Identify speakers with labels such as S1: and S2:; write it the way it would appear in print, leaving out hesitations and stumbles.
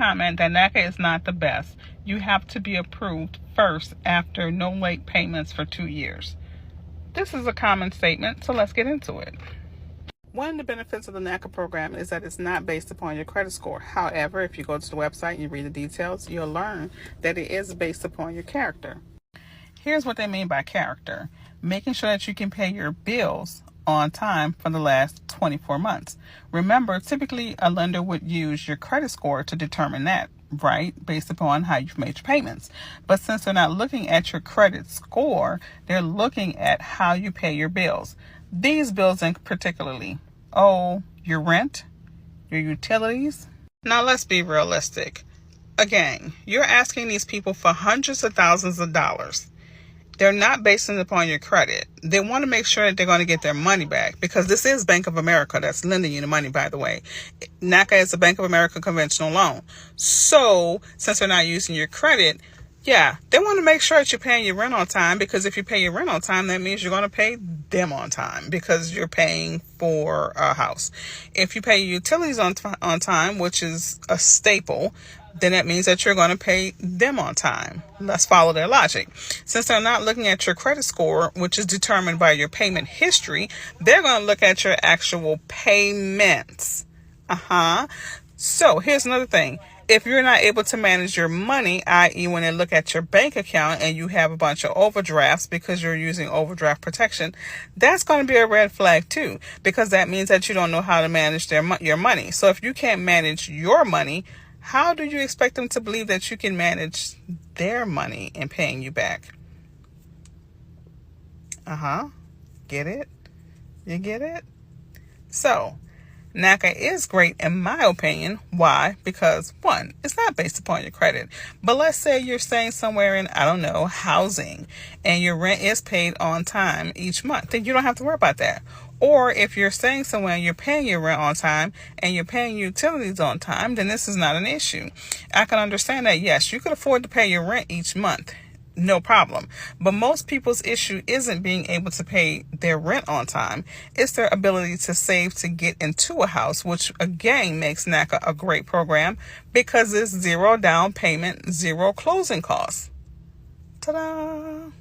S1: comment that Naca is not the best. You have to be approved first after no late payments for 2 years. This is a common statement, so let's get into it. One of the benefits of the Naca program is that it's not based upon your credit score. However, if you go to the website and you read the details, you'll learn that it is based upon your character. Here's what they mean by character. Making sure that you can pay your bills on time for the last 24 months. Remember, typically a lender would use your credit score to determine that, right? Based upon how you've made your payments. But since they're not looking at your credit score, they're looking at how you pay your bills. These bills in particularly, your rent, your utilities. Now let's be realistic. Again, you're asking these people for hundreds of thousands of dollars. They're not basing it upon your credit. They want to make sure that they're going to get their money back, because this is Bank of America that's lending you the money, by the way. Naca is a Bank of America conventional loan. So since they're not using your credit, they want to make sure that you're paying your rent on time, because if you pay your rent on time, that means you're going to pay them on time because you're paying for a house. If you pay your utilities on time, which is a staple, then that means that you're going to pay them on time. Let's follow their logic. Since they're not looking at your credit score, which is determined by your payment history, they're going to look at your actual payments. So here's another thing. If you're not able to manage your money, i.e. when they look at your bank account and you have a bunch of overdrafts because you're using overdraft protection, that's going to be a red flag too, because that means that you don't know how to manage your money. So if you can't manage your money, how do you expect them to believe that you can manage their money and paying you back? Get it? You get it? So Naca is great in my opinion. Why? Because one, it's not based upon your credit. But let's say you're staying somewhere in, housing, and your rent is paid on time each month. Then you don't have to worry about that. Or if you're staying somewhere and you're paying your rent on time and you're paying utilities on time, then this is not an issue. I can understand that, yes, you could afford to pay your rent each month. No problem. But most people's issue isn't being able to pay their rent on time. It's their ability to save to get into a house, which again makes Naca a great program because it's 0 down payment, 0 closing costs. Ta-da!